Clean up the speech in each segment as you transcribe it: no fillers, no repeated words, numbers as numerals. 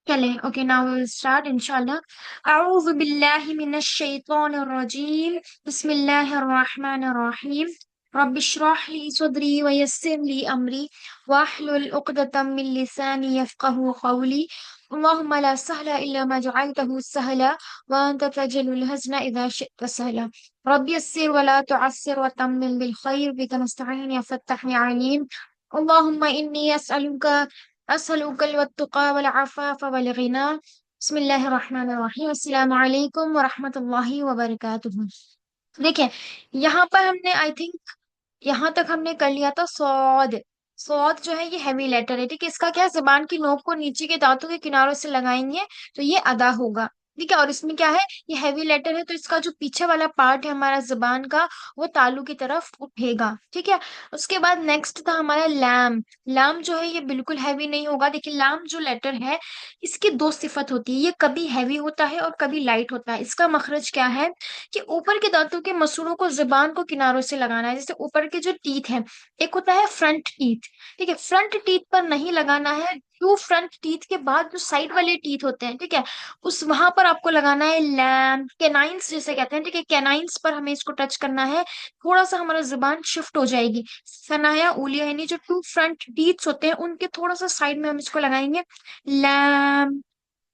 चले okay now will start इंशाल्लाह। अऊज़ु बिल्लाहि मिनश शैतानिर रजीम। बिस्मिल्लाहिर रहमानिर रहीम। रब्बि इश्रह ली सदरी व यस्सिर ली अमरी वाहलुल उक़दतम मिन लिसानी यफ़क़हू क़ौली। अल्लाहुम्मा ला सहला इल्ला मा जअलतहु सहला व अंत तजअलुल हज़्न इज़ा शि'ता सहला। रब्बि यस्सिर व ला तुअस्सिर व तम्मिम बिल खैर बिका नस्तईन या फ़त्ताह या अलीम। अल्लाहुम्मा इन्नी असअलुकल वत्तुक़ा वल अफ़ाफ़ वल गिना। बिस्मिल्लाहिर रहमानिर रहीम। अस्सलामु अलैकुम व रहमतुल्लाहि व बरकातुहू। देखिए, यहाँ पर हमने आई थिंक यहाँ तक हमने कर लिया था सौद। सौद जो है ये हैवी लेटर है, ठीक है। इसका क्या है, जुबान की नोक को नीचे के दांतों के किनारों से लगाएंगे तो ये अदा होगा, ठीक है। और इसमें क्या है, ये हैवी लेटर है तो इसका जो पीछे वाला पार्ट है हमारा जुबान का, वो तालू की तरफ उठेगा, ठीक है। उसके बाद नेक्स्ट था हमारा लैम। लाम जो है ये बिल्कुल हैवी नहीं होगा। देखिए, लाम जो लेटर है इसकी दो सिफत होती है, ये कभी हैवी होता है और कभी लाइट होता है। इसका मखरज क्या है कि ऊपर के दांतों के मसूड़ों को जुबान को किनारों से लगाना है। जैसे ऊपर के जो टीथ है, एक होता है फ्रंट टीथ, ठीक है। फ्रंट टीथ पर नहीं लगाना है, टू फ्रंट टीथ के बाद जो साइड वाले टीथ होते हैं, ठीक है, उस वहां पर आपको लगाना है लैम। कैनाइंस जिसे कहते हैं, ठीक है, कैनाइंस पर हमें इसको टच करना है। थोड़ा सा हमारा जुबान शिफ्ट हो जाएगी। सनाया उलिया यानी जो टू फ्रंट टीथ होते हैं उनके थोड़ा सा साइड में हम इसको लगाएंगे लैम,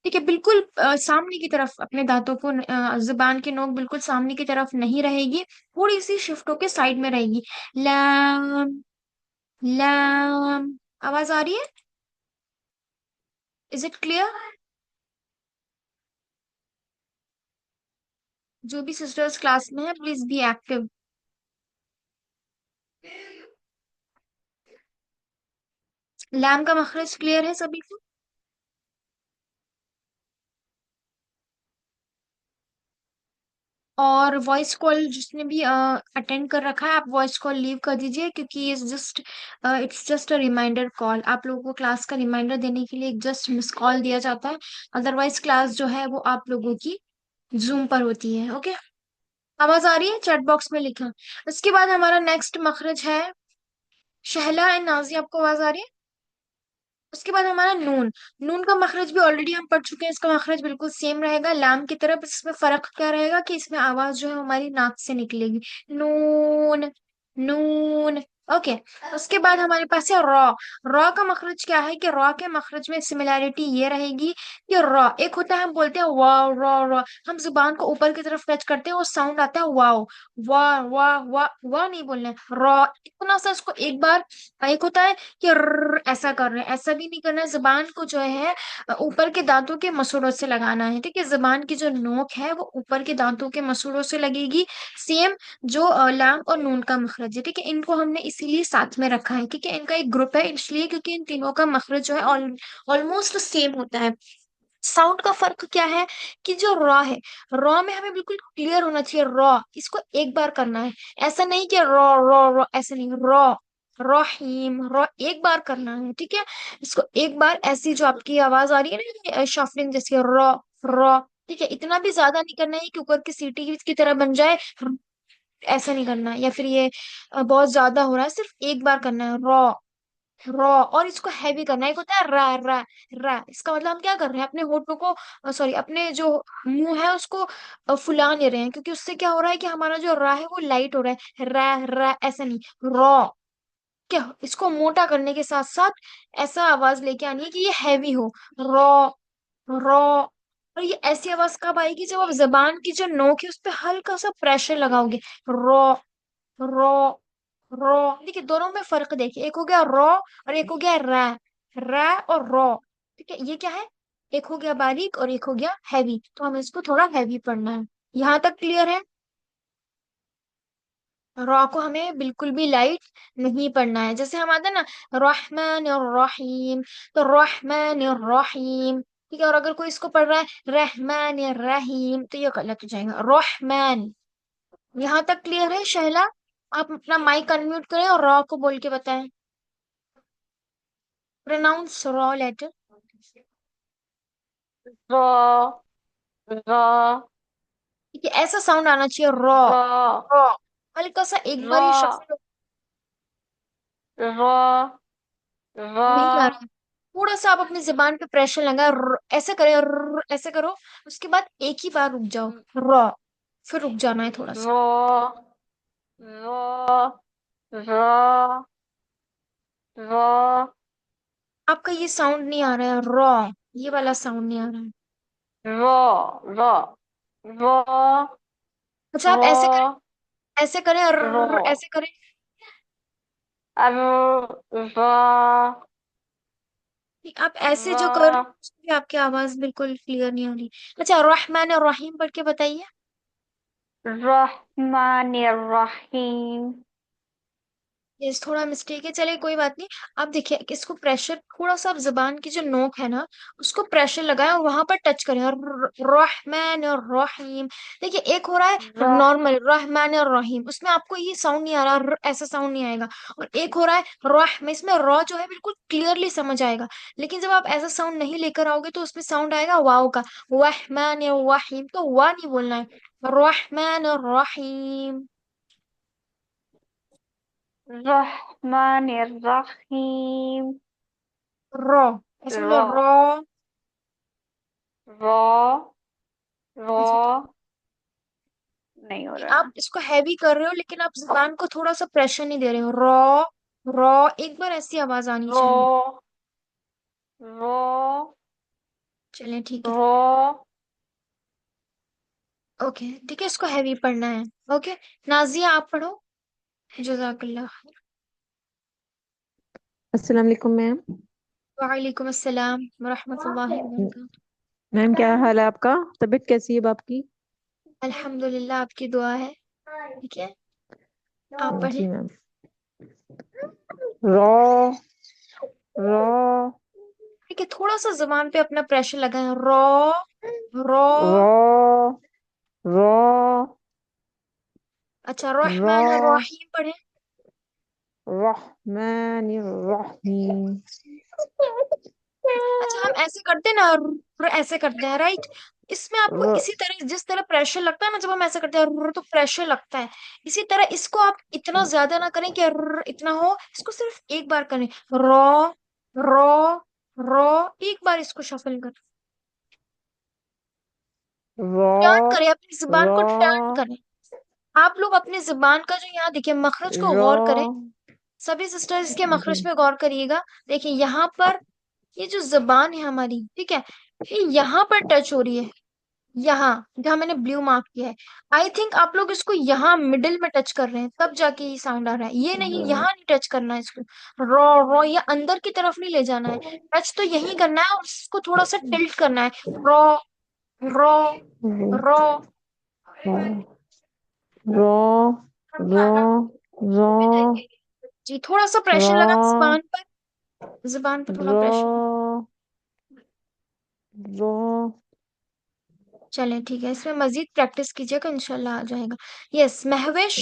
ठीक है। बिल्कुल सामने की तरफ अपने दांतों को, जुबान की नोक बिल्कुल सामने की तरफ नहीं रहेगी, थोड़ी सी शिफ्ट होके साइड में रहेगी। लैम, लैम। आवाज आ रही है? Is it clear? जो भी सिस्टर्स क्लास में है प्लीज बी एक्टिव। लैम का मखरज क्लियर है सभी को? और वॉइस कॉल जिसने भी अटेंड कर रखा है, आप वॉइस कॉल लीव कर दीजिए, क्योंकि ये just it's just a reminder call. आप लोगों को क्लास का रिमाइंडर देने के लिए एक जस्ट मिस कॉल दिया जाता है। अदरवाइज क्लास जो है वो आप लोगों की जूम पर होती है, ओके। आवाज आ रही है? चैट बॉक्स में लिखा। उसके बाद हमारा नेक्स्ट मखरज है शहला एंड नाजी। आपको आवाज आ रही है? उसके बाद हमारा नून। नून का मखरज भी ऑलरेडी हम पढ़ चुके हैं, इसका मखरज बिल्कुल सेम रहेगा लाम की तरफ। इसमें फर्क क्या रहेगा कि इसमें आवाज जो है हमारी नाक से निकलेगी, नून, नून, ओके। उसके बाद हमारे पास है रॉ। रॉ का मखरज क्या है कि रॉ के मखरज में सिमिलैरिटी ये रहेगी कि रॉ एक होता है, हम बोलते हैं वाव, रॉ रॉ, हम जुबान को ऊपर की तरफ टच करते हैं वो साउंड आता है वाव। वाह वाह वाह वाह नहीं बोलना है, रॉ इतना सा इसको एक बार। एक होता है कि ऐसा कर रहे हैं, ऐसा भी नहीं करना है। जुबान को जो है ऊपर के दांतों के मसूड़ों से लगाना है, ठीक है। जुबान की जो नोक है वो ऊपर के दांतों के मसूड़ों से लगेगी। सेम जो लाम और नून का मखरज है, ठीक है। इनको हमने इसीलिए साथ में रखा है, ठीक है। इनका एक ग्रुप है इसलिए क्योंकि इन तीनों का मखरज जो है ऑलमोस्ट सेम होता है। साउंड का फर्क क्या है कि जो रॉ है, रॉ में हमें बिल्कुल क्लियर होना चाहिए, रॉ इसको एक बार करना है। ऐसा नहीं कि रॉ रॉ रॉ, ऐसा नहीं, रॉ, रहीम, रॉ एक बार करना है, ठीक है। इसको एक बार ऐसी जो आपकी आवाज आ रही है ना शफलिंग जैसी, रॉ, रॉ, ठीक है। इतना भी ज्यादा नहीं करना है कि ऊपर की सीटी की तरह बन जाए, ऐसा नहीं करना है। या फिर ये बहुत ज्यादा हो रहा है, सिर्फ एक बार करना है, रॉ, रॉ। और इसको हैवी करना है। एक होता है रा, रा, रा, इसका मतलब हम क्या कर रहे हैं, अपने होठों को, सॉरी, अपने जो मुंह है उसको फुला नहीं रहे हैं, क्योंकि उससे क्या हो रहा है कि हमारा जो रा है वो लाइट हो रहा है। रा, रा, ऐसा नहीं, रॉ, क्या इसको मोटा करने के साथ साथ ऐसा आवाज लेके आनी है कि ये हैवी हो, रॉ, रॉ। और ये ऐसी आवाज कब आएगी जब आप जबान की जो नोक है उस पर हल्का सा प्रेशर लगाओगे, रॉ, रॉ, रॉ। देखिए, दोनों में फर्क देखिए, एक हो गया रॉ और एक हो गया रै। रै और रॉ, ठीक है। ये क्या है, एक हो गया बारीक और एक हो गया हैवी, तो हमें इसको थोड़ा हैवी पढ़ना है। यहाँ तक क्लियर है? रॉ को हमें बिल्कुल भी लाइट नहीं पढ़ना है। जैसे हम आते हैं ना, रहमान और रहीम, तो रहमान और रहीम, ठीक है। और अगर कोई इसको पढ़ रहा है रहमान या रहीम तो ये गलत हो जाएगा, रहमान। यहाँ तक क्लियर है शहला? आप अपना माइक अनम्यूट करें और रॉ को बोल के बताएं। Pronounce raw letter. र र ठीक है, ऐसा साउंड आना चाहिए, रॉ, र रॉ। हल्का सा एक बार ही र शफल, र नहीं जा रहा र है। थोड़ा सा आप अपनी जुबान पे प्रेशर लगाए, ऐसे करें, ऐसे करो। उसके बाद एक ही बार रुक जाओ, रॉ। फिर रुक जाना है थोड़ा सा। र र र र आपका ये साउंड नहीं आ रहा है, रॉ। ये वाला साउंड नहीं आ रहा है। र र र अच्छा, आप ऐसे करें, र ऐसे करें, र ऐसे करें। र आप ऐसे जो कर रहे र हैं, उसमें भी आपकी आवाज बिल्कुल क्लियर नहीं आ रही। अच्छा, रहमान और रहीम पढ़ के बताइए। रहमानिर्रहीम। यस, थोड़ा मिस्टेक है, चलिए कोई बात नहीं। आप देखिए कि इसको प्रेशर थोड़ा सा, आप जुबान की जो नोक है ना, उसको प्रेशर लगाएं और वहां पर टच करें, और रहमान और रहीम। देखिए, एक हो रहा है रह नॉर्मल रहमान और रहीम, उसमें आपको ये साउंड नहीं आ रहा, ऐसा साउंड नहीं आएगा। और एक हो रहा है रह में, इसमें रॉ जो है बिल्कुल क्लियरली समझ आएगा। लेकिन जब आप ऐसा साउंड नहीं लेकर आओगे तो उसमें साउंड आएगा वाव का, रहमान और रहीम, तो वाह नहीं बोलना है, रहमान और रहीम। रहमानिर्रहीम। रॉ, ऐसे बोलो र रॉ। र ऐसे तो र नहीं हो रहा आप है। इसको हैवी कर रहे हो, लेकिन आप जुबान को थोड़ा सा प्रेशर नहीं दे रहे हो, रॉ। रॉ, एक बार ऐसी आवाज आनी चाहिए। रो रो चलिए ठीक है। रो। ओके ठीक है, इसको हैवी पढ़ना है। ओके, नाजिया आप पढ़ो। जजाकल्लाह। अस्सलाम वालेकुम मैम। वालेकुम अस्सलाम वरहमतुल्लाहि वबरकातुहू। मैम क्या हाल है आपका? तबीयत कैसी है अब आपकी? अल्हम्दुलिल्लाह, आपकी दुआ है। ठीक है, आप पढ़े। जी मैम। रॉ रॉ ठीक है, थोड़ा सा जुबान पे अपना प्रेशर लगाए, रॉ। रॉ। रॉ रॉ अच्छा, रॉ रहमान और रहीम पढ़े। रहमानिर्रहीम। अच्छा, हम ऐसे करते हैं ना, ऐसे करते हैं, राइट। इसमें आपको र, इसी तरह, जिस तरह प्रेशर लगता है ना जब हम ऐसे करते हैं, तो प्रेशर लगता है। इसी तरह इसको आप इतना ज्यादा ना करें कि इतना हो, इसको सिर्फ एक बार करें, रॉ। रॉ। रॉ। एक बार इसको शफल कर, टर्न रॉ करें, अपनी जुबान को टर्न रॉ करें। आप लोग अपनी जुबान का जो यहाँ देखिए मखरज को रॉ। गौर करें। सभी सिस्टर्स इसके मखरज जी। पे गौर करिएगा। देखिए यहाँ पर, ये जो जबान है हमारी, ठीक है, ये यहाँ पर टच हो रही है, यहाँ जहाँ मैंने ब्लू मार्क किया है। आई थिंक आप लोग इसको यहाँ मिडिल में टच कर रहे हैं, तब जाके ये साउंड आ रहा है। ये नहीं, यहाँ नहीं टच करना है इसको, रॉ। रॉ, ये अंदर की तरफ नहीं ले जाना है, टच तो यही करना है, और इसको थोड़ा सा टिल्ट करना है, raw. Raw. Raw. Raw raw raw जी, थोड़ा सा प्रेशर लगा रॉ जुबान पर, जुबान पर थोड़ा रॉ प्रेशर। रॉ। चलें ठीक है, इसमें मजीद प्रैक्टिस कीजिएगा, इंशाल्लाह आ जाएगा। यस, महविश।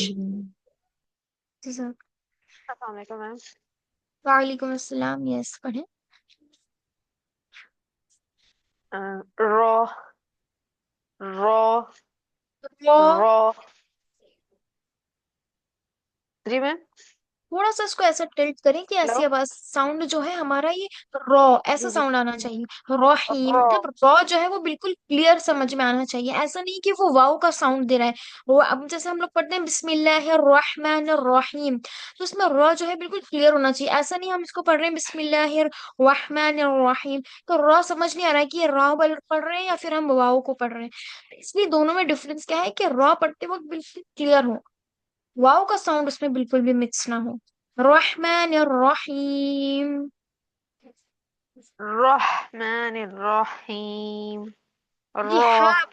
जी सर। अस्सलाम वालेकुम मैम। वालेकुम अस्सलाम, यस पढ़े। रो रो रॉ। रो। जी मैम। थोड़ा सा इसको ऐसा टिल्ट करें कि हेलो। ऐसी आवाज, साउंड जो है हमारा ये रॉ, ऐसा जी जी। साउंड आना चाहिए। रहीम, रो मतलब रॉ जो है वो बिल्कुल क्लियर समझ में आना चाहिए, ऐसा नहीं कि वो वाव का साउंड दे रहा है। वो अब जैसे हम लोग पढ़ते हैं बिस्मिल्लाहिर्रहमानिर्रहीम, तो उसमें रॉ जो है बिल्कुल क्लियर होना चाहिए। ऐसा नहीं हम इसको पढ़ रहे हैं बिस्मिल्लाहिर्रहमानिर्रहीम, तो रॉ समझ नहीं आ रहा है कि ये रॉ पढ़ रहे हैं या फिर हम वाव को पढ़ रहे हैं। इसलिए दोनों में डिफरेंस क्या है कि रॉ पढ़ते वक्त बिल्कुल क्लियर हो, वाव का साउंड उसमें बिल्कुल भी मिक्स ना हो। रहमान रहीम। रहमानिर्रहीम। ये रो हाँ,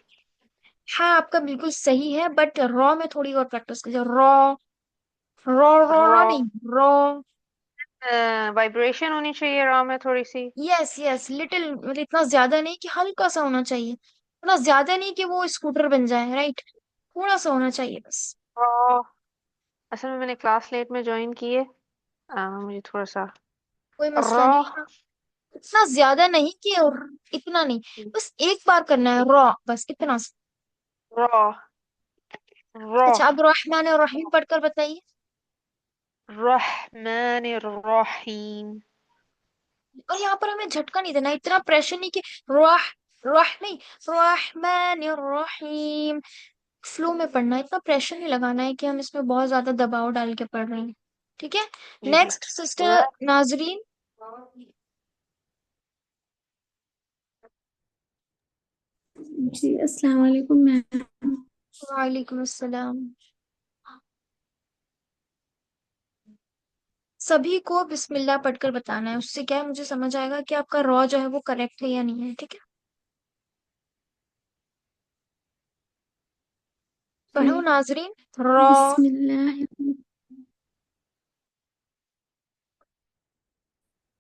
हाँ आपका बिल्कुल सही है, बट रॉ में थोड़ी और प्रैक्टिस कीजिए, रॉ। रॉ रॉ रॉ रो नहीं, रॉ। वाइब्रेशन होनी चाहिए रो में थोड़ी सी। यस यस, लिटिल, मतलब इतना ज्यादा नहीं कि हल्का सा होना चाहिए, इतना ज्यादा नहीं कि वो स्कूटर बन जाए, राइट। थोड़ा सा होना चाहिए बस। रो असल में मैंने क्लास लेट में ज्वाइन की है। मुझे थोड़ा सा कोई मसला रो नहीं, इतना ज्यादा नहीं कि और इतना नहीं, बस एक बार करना है रॉ, बस इतना सा। रो रो अच्छा, अब रहमान और रहीम पढ़कर बताइए। रहमानिर्रहीम। और यहाँ पर हमें झटका नहीं देना, इतना प्रेशर नहीं कि राह राह नहीं, रहमान रहीम, फ्लो में पढ़ना है, इतना प्रेशर नहीं लगाना है कि हम इसमें बहुत ज्यादा दबाव डाल के पढ़ रहे हैं। ठीक है। जी जी। नेक्स्ट सिस्टर नाजरीन। जी अस्सलाम वालेकुम मैम। वालेकुम अस्सलाम। सभी को बिस्मिल्लाह पढ़कर बताना है, उससे क्या है मुझे समझ आएगा कि आपका रॉ जो है वो करेक्ट है या नहीं है। ठीक है, जी पढ़ो नाजरीन। रॉ। बिस्मिल्लाह।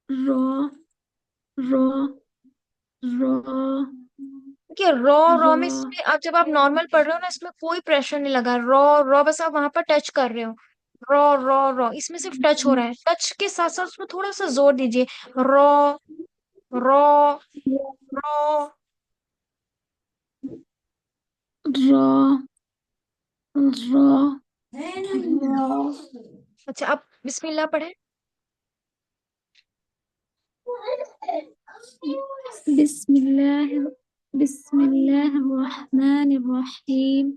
रॉ रॉ रॉ देखिए रॉ रॉ रॉ में इसमें आप जब आप नॉर्मल पढ़ रहे हो ना, इसमें कोई प्रेशर नहीं लगा, रॉ रॉ बस आप वहां पर टच कर रहे हो। रॉ रॉ रॉ इसमें सिर्फ टच हो रहा है, टच के साथ साथ उसमें थोड़ा सा जोर दीजिए। Raw raw raw. Raw raw raw. अच्छा आप बिस्मिल्लाह पढ़े। बिस्मिल्लाह बिस्मिल्लाहिर्रहमानिर्रहीम।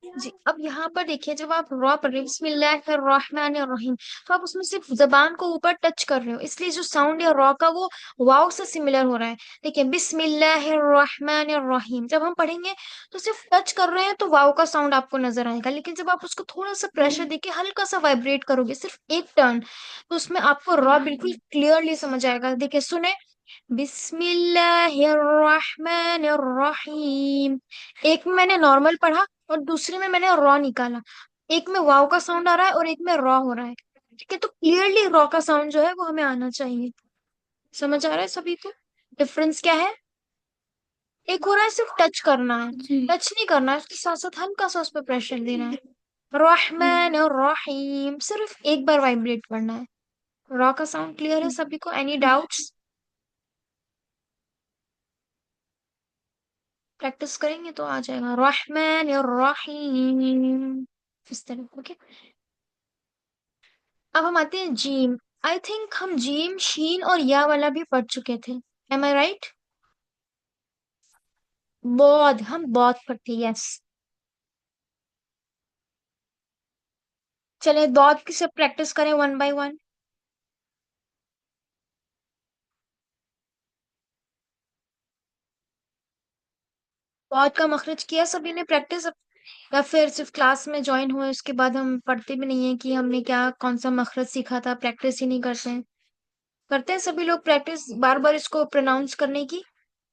जी अब यहाँ पर देखिए, जब आप रॉ पढ़ रहे हो बिस्मिल्लाहिर्रहमानिर्रहीम, तो आप उसमें सिर्फ जबान को ऊपर टच कर रहे हो, इसलिए जो साउंड है रॉ का वो वाव से सिमिलर हो रहा है। देखिए बिस्मिल्लाहिर्रहमानिर्रहीम जब हम पढ़ेंगे तो सिर्फ टच कर रहे हैं तो वाव का साउंड आपको नजर आएगा, लेकिन जब आप उसको थोड़ा सा प्रेशर देके हल्का सा वाइब्रेट करोगे सिर्फ एक टर्न, तो उसमें आपको रॉ बिल्कुल क्लियरली समझ आएगा। देखिए सुने, बिस्मिल्लाहिर्रहमानिर्रहीम। एक में मैंने नॉर्मल पढ़ा और दूसरे में मैंने रॉ निकाला, एक में वाव का साउंड आ रहा है और एक में रॉ हो रहा है। ठीक है, तो क्लियरली रॉ का साउंड जो है वो हमें आना चाहिए। समझ आ रहा है सभी को डिफरेंस क्या है? एक हो रहा है सिर्फ टच करना है, जी टच नहीं करना है, उसके साथ साथ हल्का सा उस पर प्रेशर देना है। रहमान और रहीम सिर्फ एक बार वाइब्रेट करना है। रॉ का साउंड क्लियर है सभी को? Any doubts? प्रैक्टिस करेंगे तो आ जाएगा। रहमान और रहीम इस तरह। ओके, अब हम आते हैं जीम। आई थिंक हम जीम शीन और या वाला भी पढ़ चुके थे। एम आई राइट? बहुत, हम बहुत पढ़ते, यस। चले बहुत की सब प्रैक्टिस करें वन बाय वन। बहुत का मखरज किया सभी ने प्रैक्टिस, या फिर सिर्फ क्लास में ज्वाइन हुए उसके बाद हम पढ़ते भी नहीं है कि हमने क्या कौन सा मखरज सीखा था, प्रैक्टिस ही नहीं करते हैं? करते हैं सभी लोग प्रैक्टिस बार बार इसको प्रोनाउंस करने की।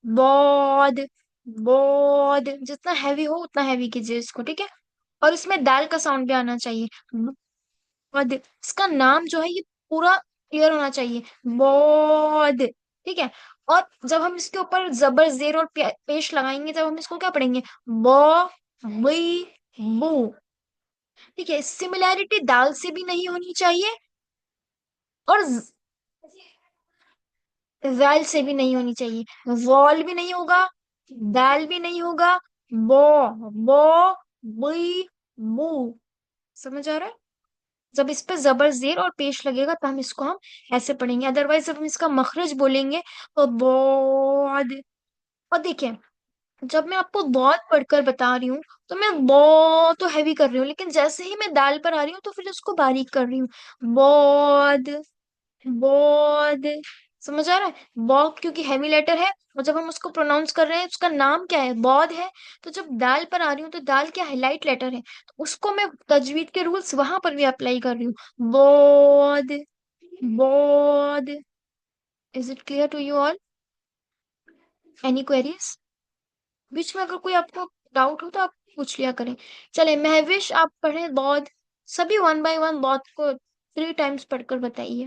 बहुत बहुत जितना हैवी हो उतना हैवी कीजिए इसको, ठीक है। और इसमें दाल का साउंड भी आना चाहिए। बहुत, इसका नाम जो है ये पूरा क्लियर होना चाहिए। बहुत, ठीक है। और जब हम इसके ऊपर जबर जेर और पेश लगाएंगे, जब हम इसको क्या पढ़ेंगे, बो बी बू। ठीक है, सिमिलैरिटी दाल से भी नहीं होनी चाहिए और वैल से भी नहीं होनी चाहिए। वॉल भी नहीं होगा, दाल भी नहीं होगा। बो बो बुई बू। समझ आ रहा है? जब इस पे जबर जेर और पेश लगेगा तो हम इसको हम ऐसे पढ़ेंगे, अदरवाइज जब हम इसका मखरज बोलेंगे तो बहुत। और देखिए, जब मैं आपको बहुत पढ़कर बता रही हूँ तो मैं बहुत तो हैवी कर रही हूँ, लेकिन जैसे ही मैं दाल पर आ रही हूँ तो फिर उसको बारीक कर रही हूँ। बहुत बहुत। समझ आ रहा है? बॉग क्योंकि हैवी लेटर है, और जब हम उसको प्रोनाउंस कर रहे हैं उसका नाम क्या है, बॉद है। तो जब दाल पर आ रही हूँ तो दाल क्या है, लाइट लेटर है, तो उसको मैं तजवीद के रूल्स वहां पर भी अप्लाई कर रही हूँ। Both both. Is it clear to you all? Any queries? बीच में अगर कोई आपको डाउट हो तो आप पूछ लिया करें। चले महविश आप पढ़ें बॉद, सभी वन बाय वन बॉद को 3 टाइम्स पढ़कर बताइए।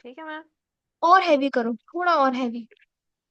ठीक है मैम। और हैवी करो, थोड़ा और हैवी।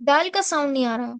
दाल का साउंड नहीं आ रहा।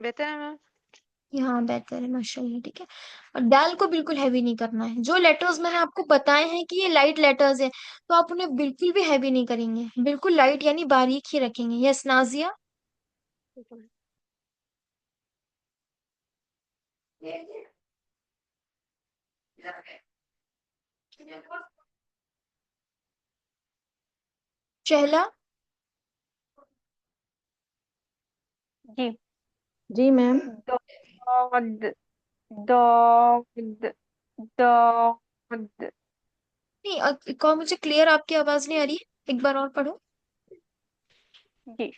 बेहतर है मैम। यहाँ बेहतर है माशाल्लाह। ठीक है, और दाल को बिल्कुल हैवी नहीं करना है। जो लेटर्स मैंने आपको बताए हैं कि ये लाइट लेटर्स है, तो आप उन्हें बिल्कुल भी हैवी नहीं करेंगे, बिल्कुल लाइट यानी बारीक ही रखेंगे। यस नाजिया। ठीक है। चहला। जी। जी मैम। दौद दौद दौद। नहीं कौन, मुझे क्लियर आपकी आवाज नहीं आ रही है, एक बार और पढ़ो। जी।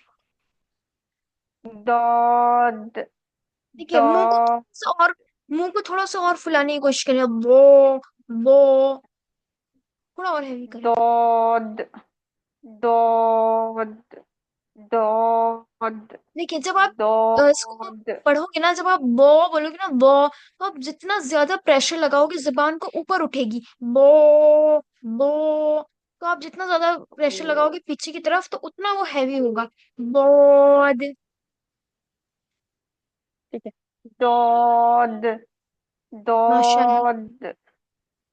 दौद ठीक है, दौद मुंह को थोड़ा सा और फुलाने की कोशिश करें। वो थोड़ा और हैवी करें। दौद दौद दौद देखिए जब आप इसको दौद। पढ़ोगे ना, जब आप बो बोलोगे ना, बो, तो आप जितना ज्यादा प्रेशर लगाओगे जबान को ऊपर उठेगी। बो, तो आप जितना ज्यादा प्रेशर लगाओगे पीछे की तरफ तो उतना वो हैवी होगा। बोद। ठीक है। दौद माशाल्लाह। दौद।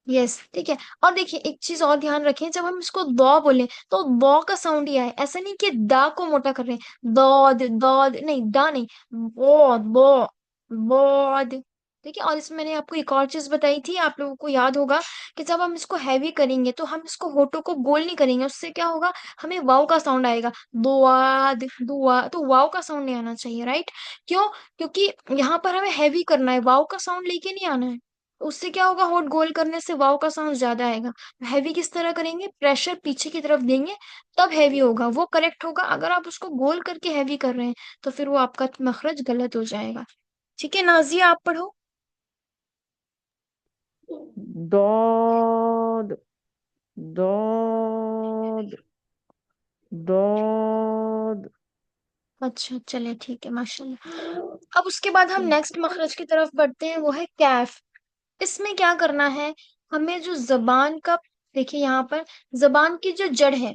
यस ठीक है। और देखिए एक चीज और ध्यान रखें, जब हम इसको दौ बोले तो बौ का साउंड ही आए, ऐसा नहीं कि दा को मोटा कर रहे हैं। दौद दौद नहीं, दा नहीं, बो बो बोद। ठीक है, और इसमें मैंने आपको एक और चीज बताई थी, आप लोगों को याद होगा कि जब हम इसको हैवी करेंगे तो हम इसको होठों को गोल नहीं करेंगे, उससे क्या होगा, हमें वाव का साउंड आएगा। दुआद दुआ, तो वाव का साउंड नहीं आना चाहिए, राइट? क्यों? क्योंकि यहाँ पर हमें हैवी करना है, वाव का साउंड लेके नहीं आना है। उससे क्या होगा, होठ गोल करने से वाव का साउंड ज्यादा आएगा। हैवी किस तरह करेंगे, प्रेशर पीछे की तरफ देंगे, तब हैवी होगा, वो करेक्ट होगा। अगर आप उसको गोल करके हैवी कर रहे हैं तो फिर वो आपका मखरज गलत हो जाएगा। ठीक है नाजिया, आप पढ़ो। दौद दौद दौद। अच्छा चलिए ठीक है माशाल्लाह। अब उसके बाद हम नेक्स्ट मखरज की तरफ बढ़ते हैं, वो है कैफ। इसमें क्या करना है, हमें जो जबान का, देखिए यहाँ पर जबान की जो जड़ है,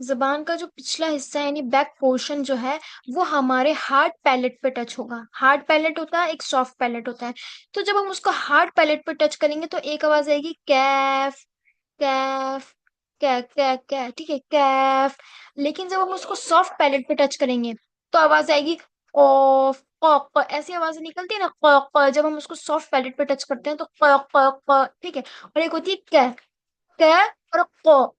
जबान का जो पिछला हिस्सा है यानी बैक पोर्शन जो है, वो हमारे हार्ड पैलेट पे टच होगा। हार्ड पैलेट होता है, एक सॉफ्ट पैलेट होता है। तो जब हम उसको हार्ड पैलेट पे टच करेंगे तो एक आवाज आएगी कैफ, कैफ, कै कै कै, ठीक है कैफ। लेकिन जब हम उसको सॉफ्ट पैलेट पे टच करेंगे तो आवाज आएगी कॉफ, क, ऐसी आवाजें निकलती है ना, जब हम उसको सॉफ्ट पैलेट पे टच करते हैं तो ठीक है। और एक होती है कै और क।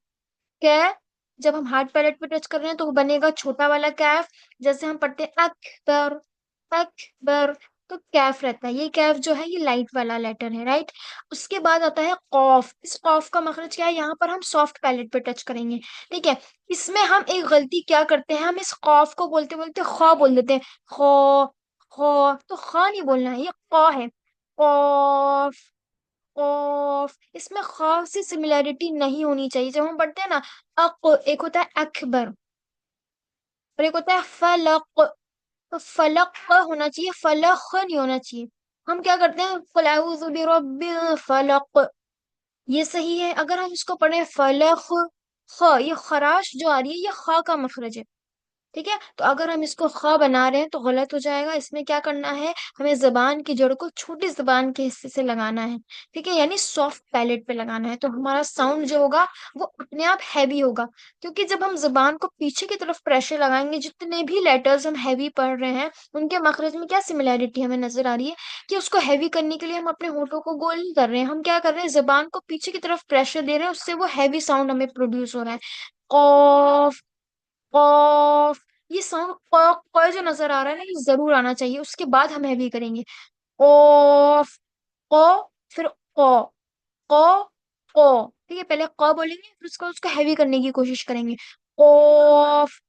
कै जब हम हार्ड पैलेट पे टच कर रहे हैं तो वो बनेगा छोटा वाला कैफ। जैसे हम पढ़ते हैं अकबर, अकबर, तो कैफ रहता है। ये कैफ जो है ये लाइट वाला लेटर है, राइट? उसके बाद आता है कॉफ। इस कॉफ का मखरज क्या है, यहाँ पर हम सॉफ्ट पैलेट पे टच करेंगे। ठीक है, इसमें हम एक गलती क्या करते हैं, हम इस कॉफ को बोलते बोलते खौ बोल देते हैं। खौ, खौ, तो खा नहीं बोलना है, ये कौ है। कॉफ, ऑफ, इसमें खास सी सिमिलैरिटी नहीं होनी चाहिए। जब हम पढ़ते हैं ना, एक होता है अकबर और एक होता है फलक, तो फलक होना चाहिए, फलक नहीं होना चाहिए। हम क्या करते हैं, कुल अऊज़ु बिरब्बिल फलक, ये सही है। अगर हम इसको पढ़े फलक, ये खराश जो आ रही है ये खा का मखरज है। ठीक है, तो अगर हम इसको ख बना रहे हैं तो गलत हो जाएगा। इसमें क्या करना है, हमें जबान की जड़ को छोटी जबान के हिस्से से लगाना है। ठीक है, यानी सॉफ्ट पैलेट पे लगाना है, तो हमारा साउंड जो होगा वो अपने आप हैवी होगा। क्योंकि जब हम जबान को पीछे की तरफ प्रेशर लगाएंगे, जितने भी लेटर्स हम हैवी पढ़ रहे हैं उनके मखरज में क्या सिमिलैरिटी हमें नजर आ रही है, कि उसको हैवी करने के लिए हम अपने होठों को गोल नहीं कर रहे हैं, हम क्या कर रहे हैं, जबान को पीछे की तरफ प्रेशर दे रहे हैं, उससे वो हैवी साउंड हमें प्रोड्यूस हो रहा है। कॉफ, कॉफ, ये साउंड क, जो नजर आ रहा है ना, ये जरूर आना चाहिए। उसके बाद हम हैवी करेंगे। कॉफ, क, फिर क, क, क। ठीक है, पहले क बोलेंगे फिर उसको उसको हैवी करने की कोशिश करेंगे। कॉफ,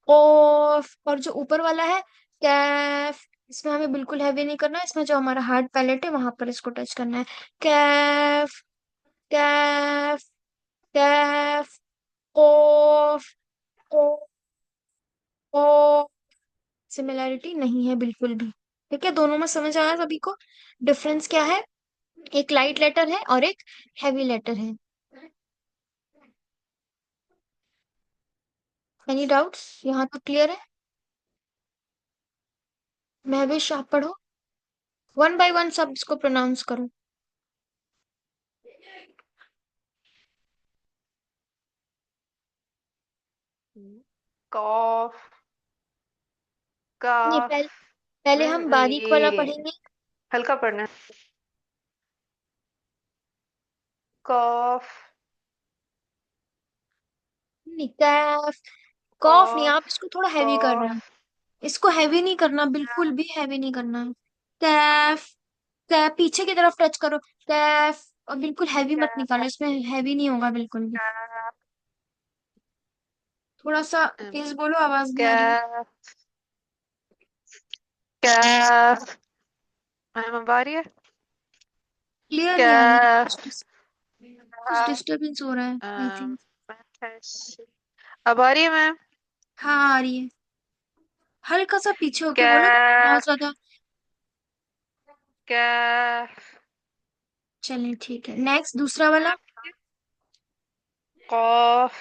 कॉफ, और जो ऊपर वाला है कैफ, इसमें हमें बिल्कुल हैवी नहीं करना है, इसमें जो हमारा हार्ड पैलेट है वहां पर इसको टच करना है। कैफ, कैफ, कैफ, कॉफ, कॉफ, सिमिलैरिटी नहीं है बिल्कुल भी। ठीक है, दोनों में समझ आया सभी को डिफरेंस क्या है, एक लाइट लेटर है और एक हैवी लेटर है। एनी डाउट्स, यहाँ तक क्लियर है? महविश आप पढ़ो। वन बाय वन सब इसको प्रोनाउंस करो। कॉफ, नहीं, काफ। पहले मैम हम बारीक वाला ये पढ़ेंगे। हल्का पढ़ना है। कॉफ, नहीं, कैफ। कॉफ नहीं, आप कॉफ, इसको थोड़ा हैवी कर रहे हैं। कॉफ। इसको हैवी नहीं करना, बिल्कुल भी हैवी नहीं करना है। कैफ। कैफ पीछे की तरफ टच करो। कैफ। और बिल्कुल हैवी मत निकालो, इसमें हैवी नहीं होगा बिल्कुल भी। थोड़ा सा तेज बोलो, आवाज नहीं आ रही है। कैफ, कैफ। मैम अब आ रही है? क्लियर नहीं आ रही है, कैफ। कुछ डिस्टरबेंस हो रहा है आई अम, थिंक। अब आ रही है मैम? हाँ, आ रही है। हल्का सा पीछे होके बोलो ना, बहुत कैफ, ज्यादा। कैफ। चलिए ठीक है, नेक्स्ट दूसरा वाला। कॉफ,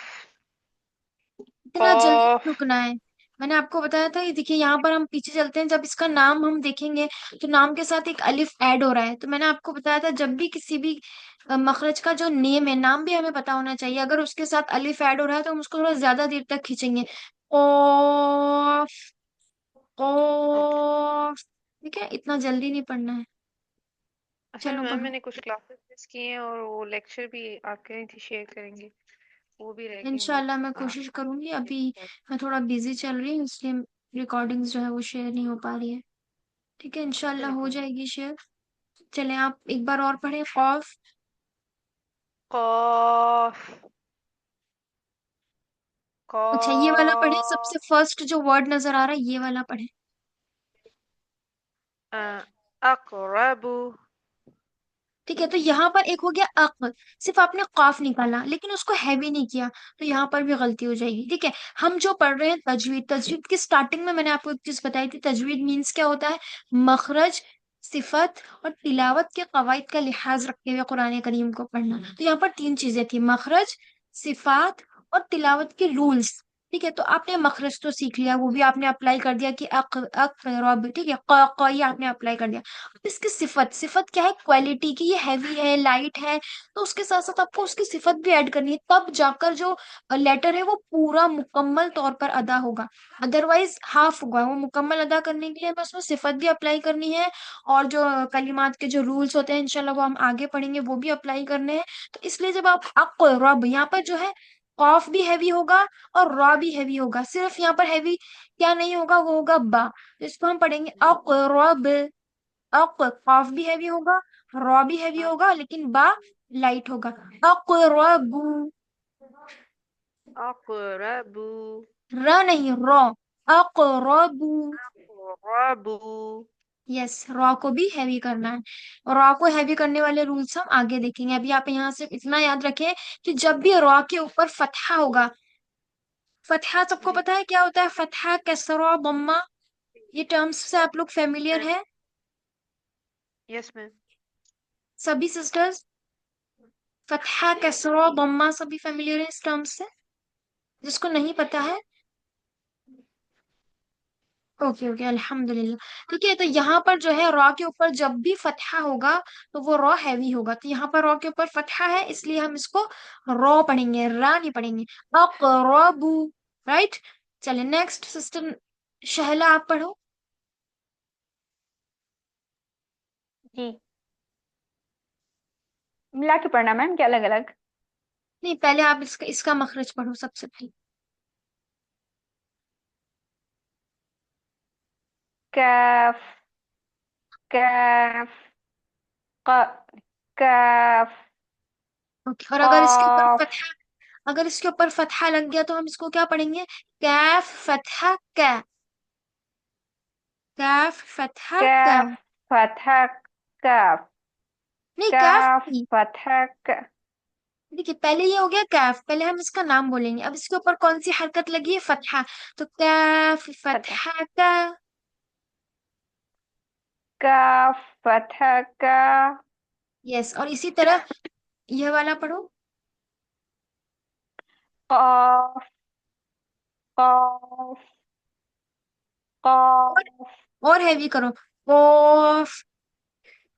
इतना जल्दी नहीं कॉफ। रुकना है। मैंने आपको बताया था, ये देखिए यहाँ पर हम पीछे चलते हैं, जब इसका नाम हम देखेंगे तो नाम के साथ एक अलिफ ऐड हो रहा है। तो मैंने आपको बताया था, जब भी किसी भी मखरज का जो नेम है, नाम भी हमें पता होना चाहिए। अगर उसके साथ अलिफ ऐड हो रहा है तो हम उसको थोड़ा ज्यादा देर तक खींचेंगे। ओ, ओके। ओ। ठीक है, इतना जल्दी नहीं पढ़ना है। असल में चलो मैम पढ़ो। मैंने कुछ क्लासेस मिस किए हैं और वो लेक्चर भी आप कह रही थी शेयर करेंगे, वो भी रह गए हैं इंशाल्लाह बुक्स। मैं हाँ। कोशिश करूंगी। अभी मैं थोड़ा बिजी चल रही हूँ, इसलिए रिकॉर्डिंग्स जो है वो शेयर नहीं हो पा रही है। ठीक है, इंशाल्लाह चलिए हो कोई नहीं। जाएगी शेयर। चलें, आप एक बार और पढ़ें, खौफ। कॉफ, अच्छा, ये वाला पढ़ें, कॉफ। सबसे फर्स्ट जो वर्ड नजर आ रहा है ये वाला पढ़ें। अकरबू। ठीक है, तो यहाँ पर एक हो गया अक। सिर्फ आपने कॉफ निकाला लेकिन उसको हैवी नहीं किया, तो यहाँ पर भी गलती हो जाएगी। ठीक है, हम जो पढ़ रहे हैं तजवीद। तजवीद की स्टार्टिंग में मैंने आपको एक चीज बताई थी, तजवीद मीन्स क्या होता है? मखरज, सिफत और तिलावत के कवायद का लिहाज रखते हुए कुरान करीम को पढ़ना। तो यहाँ पर तीन चीजें थी, मखरज, सिफात और तिलावत के रूल्स। ठीक है, तो आपने मखरज तो सीख लिया, वो भी आपने अप्लाई कर दिया कि अक रब। ठीक है, ये आपने अप्लाई कर दिया। इसकी सिफत, सिफत क्या है? क्वालिटी की, ये हैवी है, लाइट है, तो उसके साथ साथ आपको उसकी सिफत भी ऐड करनी है, तब जाकर जो लेटर है वो पूरा मुकम्मल तौर पर अदा होगा। अदरवाइज हाफ होगा। वो मुकम्मल अदा करने के लिए हमें उसमें सिफत भी अप्लाई करनी है, और जो कलिमात के जो रूल्स होते हैं इंशाल्लाह वो हम आगे पढ़ेंगे, वो भी अप्लाई करने हैं। तो इसलिए जब आप रब, यहाँ पर जो है कॉफ भी हैवी होगा और रॉ भी हैवी होगा। सिर्फ यहाँ पर हैवी क्या नहीं होगा, वो होगा बा। तो इसको हम पढ़ेंगे अक़रब। काफ भी हैवी होगा, रॉ भी हैवी होगा, लेकिन बा लाइट होगा। अक़रबू। अकरबू, र नहीं, रॉ। अक़रबू। अकरबू। यस, रॉ को भी हैवी करना है। रॉ को हैवी करने वाले रूल्स हम आगे देखेंगे। अभी आप यहाँ से इतना याद रखें कि जब भी रॉ के ऊपर फतहा होगा, फतहा सबको जी। पता है क्या होता है? फतहा, कसरा, बम्मा, ये टर्म्स से आप लोग फेमिलियर है? Yes ma'am. सभी सिस्टर्स, फतहा, कसरा, बम्मा सभी फेमिलियर है इस टर्म्स से? जिसको नहीं पता है, ओके ओके, अल्हम्दुलिल्लाह। ठीक है, तो यहाँ पर जो है रॉ के ऊपर जब भी फतहा होगा तो वो रॉ हैवी होगा। तो यहाँ पर रॉ के ऊपर फतहा है, इसलिए हम इसको रॉ पढ़ेंगे, रा नहीं पढ़ेंगे। अक़रबू। राइट। चलिए नेक्स्ट सिस्टर शहला, आप पढ़ो। जी, मिला के पढ़ना मैम, क्या अलग अलग? नहीं, पहले आप इसका मखरज पढ़ो सबसे पहले। कैफ, कैफ, क- कैफ, ओके, और कॉफ, अगर इसके ऊपर फतहा लग गया तो हम इसको क्या पढ़ेंगे? कैफ फतहा कै। कैफ फतहा कै। कैफ, फतह, कैफ, नहीं, कैफ कैफ, नहीं। फतह, देखिए, पहले ये हो गया कैफ, पहले हम इसका नाम बोलेंगे। अब इसके ऊपर कौन सी हरकत लगी है? फतहा। तो कैफ फतह, फतहा का। कैफ, फतह, का, यस, और इसी तरह यह वाला पढ़ो। कॉफ, कॉफ, और कॉफ, और हैवी करो। कॉफ।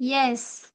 यस।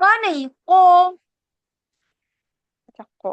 का नहीं को। अच्छा,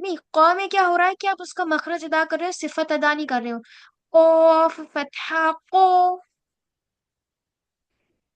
नहीं, कौ में क्या हो रहा है कि आप उसका मखरज अदा कर रहे हो, सिफत अदा नहीं कर रहे हो। कॉफ फतहा को।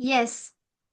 यस।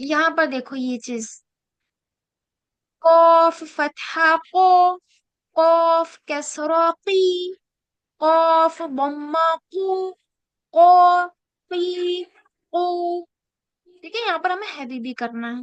यहाँ पर देखो ये चीज। कॉफ फतहा को। कॉफ कसरा की। कॉफ बम्मा कू। को पी को। ठीक है, यहाँ पर हमें हैवी भी करना है।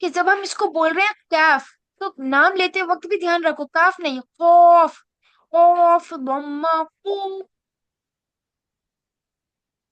कि जब हम इसको बोल रहे हैं कैफ, तो नाम लेते वक्त भी ध्यान रखो, काफ नहीं कॉफ। कॉफ दम्मा कू।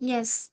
यस।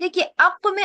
देखिए अप में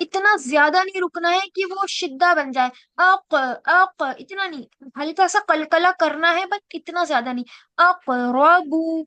इतना ज्यादा नहीं रुकना है कि वो शिद्दा बन जाए। अक अक इतना नहीं, हल्का सा कलकला करना है, बस इतना ज्यादा नहीं। अकरबू।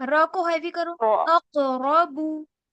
र को हैवी करो। अकरबू।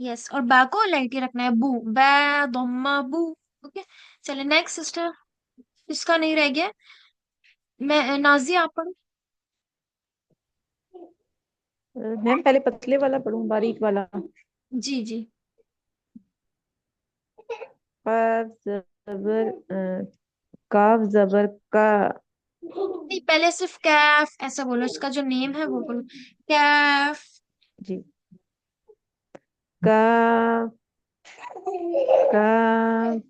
यस, और बा को लाइट ही रखना है, बू। बा दम्मा बू। ओके। चले नेक्स्ट सिस्टर। इसका नहीं रह गया। मैं नाजिया, आप पढ़ो। मैम पहले पतले वाला पढ़ूं बारीक वाला? जी जी। काफ जबर काफ जबर का। नहीं, पहले सिर्फ कैफ ऐसा बोलो, इसका जो नेम है वो बोलो। कैफ। जी। काफ काफ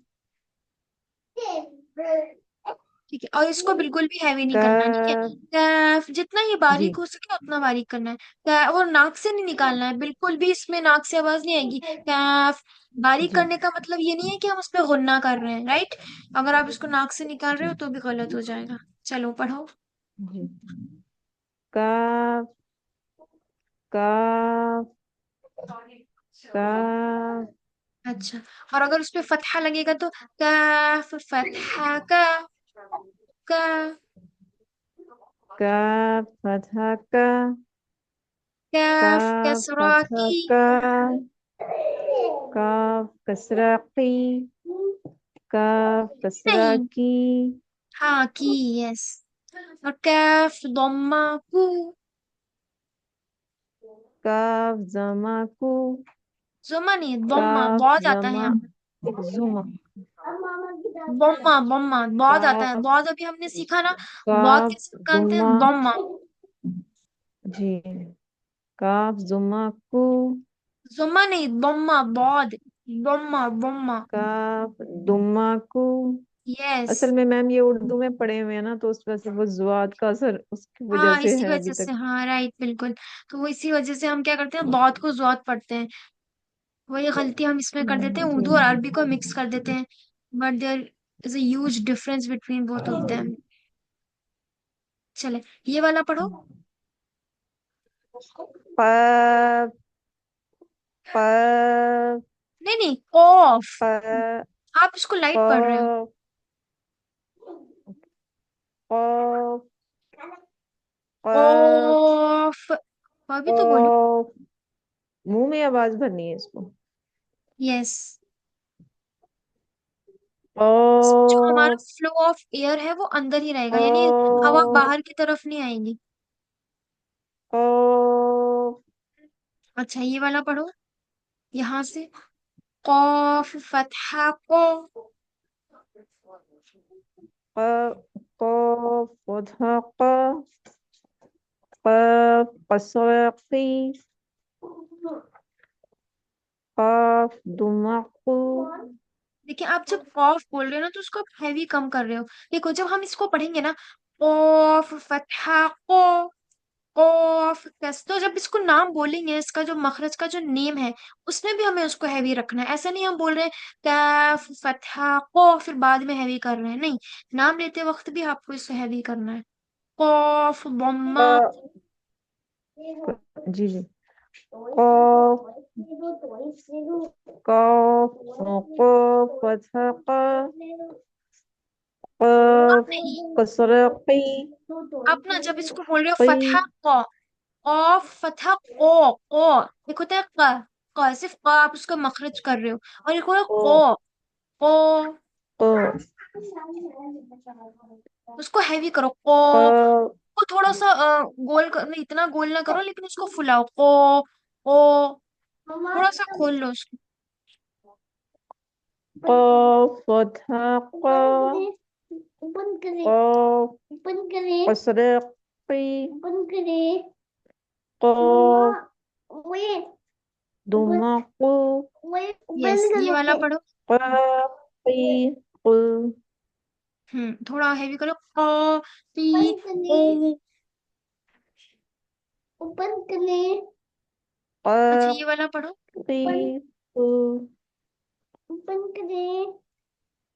ठीक है, और इसको बिल्कुल भी हैवी नहीं करना, ठीक है। काफ। कैफ जितना ये जी बारीक हो सके उतना बारीक करना है। और नाक से नहीं निकालना है, बिल्कुल भी इसमें नाक से आवाज नहीं आएगी। कैफ। बारीक जी करने का मतलब ये नहीं है कि हम उस पर गुन्ना कर रहे हैं, राइट। अगर आप इसको नाक से निकाल रहे हो तो भी गलत हो जाएगा। चलो पढ़ो। जी। काफ काफ काफ अच्छा, और अगर उस पे फतहा लगेगा तो कैफ फतहा का। काफ फतहा का। कैफ काफ कसरा फतहा की। का। काफ कसरा की। काफ कसरा नहीं, की। हाँ की। यस। और कैफ दम्मा कू। काफ जमा कु। जुमा नहीं, दम्मा काफ बहुत आता है जमा यहाँ पे। जुमा। बम्मा बम्मा बहुत आता है, काफ बहुत अभी हमने सीखा ना। बहुत काफ कैसे निकालते जुमा। हैं, दम्मा। जी। काफ जुमा कु। जुमा नहीं, दम्मा बहुत। दम्मा दम्मा। काफ दुमा कु। यस। असल में मैम ये उर्दू में पढ़े हुए हैं ना, तो उस वजह से वो जुआद का असर उसकी वजह हाँ, से इसी है अभी वजह से, तक। हाँ राइट बिल्कुल। तो वो इसी वजह से हम क्या करते हैं, बहुत को ज़्यादा पढ़ते हैं। वही गलती हम इसमें कर देते हैं, जी। उर्दू और अरबी को मिक्स कर देते हैं। But there is a huge difference between both of them. चले, ये वाला पढ़ो। प प नहीं नहीं, कॉफ। प आप इसको लाइट पढ़ रहे हो। क क क कॉफ। अभी तो बोलो। क मुंह में आवाज भरनी है इसको। यस। जो हमारा क फ्लो ऑफ एयर है वो अंदर ही रहेगा, यानी क हवा बाहर की तरफ नहीं आएगी। क अच्छा, ये वाला पढ़ो। यहाँ से कॉफ फतहा को। क क फतहा क क कसरा की काफ दुमा कु। देखिए, आप जब कॉफ बोल रहे हो ना तो उसको आप हैवी कम कर रहे हो। देखो, जब हम इसको पढ़ेंगे ना, कॉफ फतहा को, कॉफ कैसे, तो जब इसको नाम बोलेंगे, इसका जो मखरज का जो नेम है उसमें भी हमें उसको हैवी रखना है। ऐसा नहीं हम बोल रहे हैं कैफ फतहा को फिर बाद में हैवी कर रहे हैं, नहीं, नाम लेते वक्त भी आपको इसको हैवी करना है। कॉफ बम्मा। क- जी जी। कॉफ कॉफ कॉफ फतहा आप कॉफ नहीं, कसरा की आप ना जब इसको बोल रहे हो की फतहा क, ऑफ फतहा को एक होता है क सिर्फ क आप उसका मखरज कर रहे हो, और एक होता है को को, को उसको हैवी करो को। क को थोड़ा सा गोल कर, नहीं इतना गोल ना करो, लेकिन उसको फुलाओ को, थोड़ा सा खोल लो उसको। कॉफ फतहा कॉफ कसरा की कॉफ दुमा को यस, ये वाला पढ़ो। कॉफ की कु थोड़ा हैवी करो क पी ओ। अच्छा, कॉफ ये वाला पढ़ो। की कु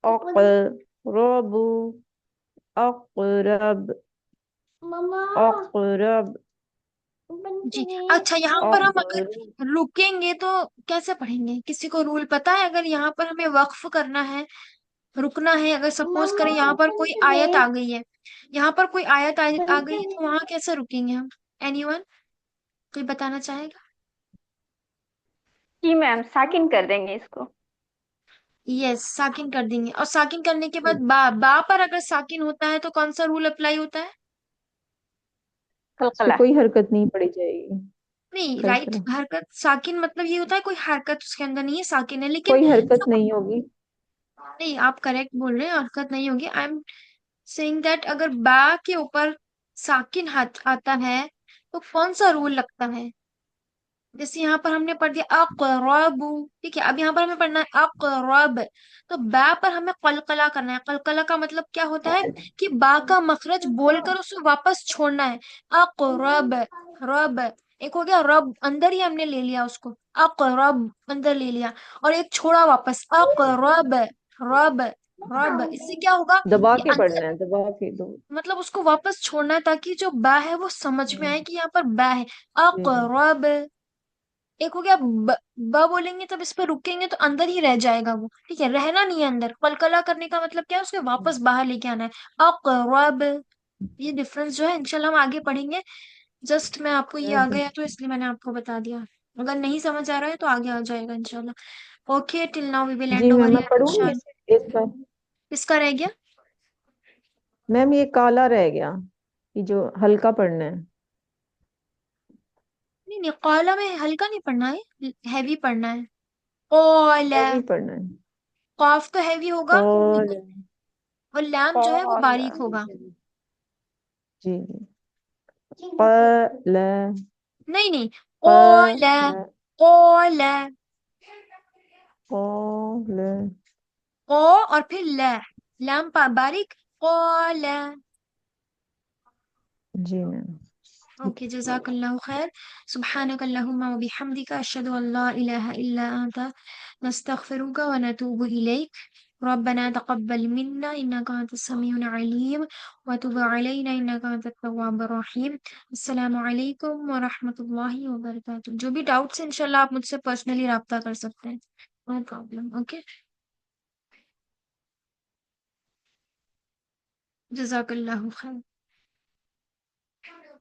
अक़रबु अक़रब अक़रब जी। अच्छा, यहाँ पर हम अक़रब अगर रुकेंगे तो कैसे पढ़ेंगे, किसी को रूल पता है? अगर यहाँ पर हमें वक्फ करना है, रुकना है, अगर सपोज करें यहाँ पर कोई आयत आ गई है, यहाँ पर कोई आयत आ गई है, तो वहां कैसे रुकेंगे हम? एनीवन, कोई बताना चाहेगा? जी मैम, साकिन कर देंगे इसको। यस, साकिन कर देंगे, और साकिन करने के बाद बा पर अगर साकिन होता है तो कौन सा रूल अप्लाई होता है? उस पे कलकला। कोई हरकत नहीं पड़ी जाएगी। नहीं, राइट, कलकला हरकत साकिन मतलब ये होता है कोई हरकत उसके अंदर नहीं है, साकिन है, लेकिन कोई हरकत नहीं होगी। नहीं, आप करेक्ट बोल रहे हैं, हरकत नहीं होगी। आई एम सेइंग दैट अगर बा के ऊपर साकिन हाथ आता है तो कौन सा रूल लगता है? जैसे यहाँ पर हमने पढ़ दिया अक़रबु, ठीक है, अब यहाँ पर हमें पढ़ना है अक़रब, तो बा पर हमें कलकला करना है। कलकला का मतलब क्या होता है कि बा का मखरज बोलकर उसे वापस छोड़ना है। अक़रब, रब, एक हो गया रब, अंदर ही हमने ले लिया उसको, अक़रब अंदर ले लिया, और एक छोड़ा वापस अक़रब, रब, रब, इससे क्या होगा? दबा ये के अंदर, पढ़ना है, दबा के दो। मतलब उसको वापस छोड़ना है ताकि जो बा है वो समझ में आए कि यहाँ पर बा है। जी जी। अक़रब, एक हो गया ब बोलेंगे तब इस पे रुकेंगे तो अंदर ही रह जाएगा वो, ठीक है, रहना नहीं है अंदर। कलकला करने का मतलब क्या है? उसके वापस बाहर लेके आना है, अक़रब। ये डिफरेंस जो है इंशाल्लाह हम आगे पढ़ेंगे। जस्ट मैं आपको ये आ गया तो इसलिए मैंने आपको बता दिया, अगर नहीं समझ आ रहा है तो आगे आ जाएगा इंशाल्लाह। Okay, till now we will G and over ma'am, मैं हियर पढ़ूंगी इंशाल्लाह। एक बार। किसका रह गया? मैम ये काला रह गया, ये जो हल्का पढ़ना है। नहीं नहीं, कौला में हल्का नहीं पढ़ना है, हैवी पढ़ना है। कौला, हैवी पढ़ना है। कॉफ तो हैवी होगा, कॉल और लैम जो है वो कॉल। बारीक होगा। जी जी। कल नहीं नहीं, कौला, कल कौला, कॉल ओ और फिर लैम बारीक, कौला। जी मैम। ओके, जज़ाकल्लाहु खैर। सुब्हानक अल्लाहुम्मा व बिहम्दिका अशहदु अन ला इलाहा इल्ला अंता नस्तगफिरुका व नतूबु इलैक। रब्बना तक़ब्बल मिन्ना इन्नका अंतस समीउल अलीम व तुब अलैना इन्नका अंतत तव्वाबुर रहीम। अस्सलामु अलैकुम व रहमतुल्लाहि व बरकातुहू। जो भी डाउट्स हैं इंशाल्लाह आप मुझसे पर्सनली राब्ता कर सकते हैं, नो प्रॉब्लम। ओके, जज़ाकल्लाहु खैर।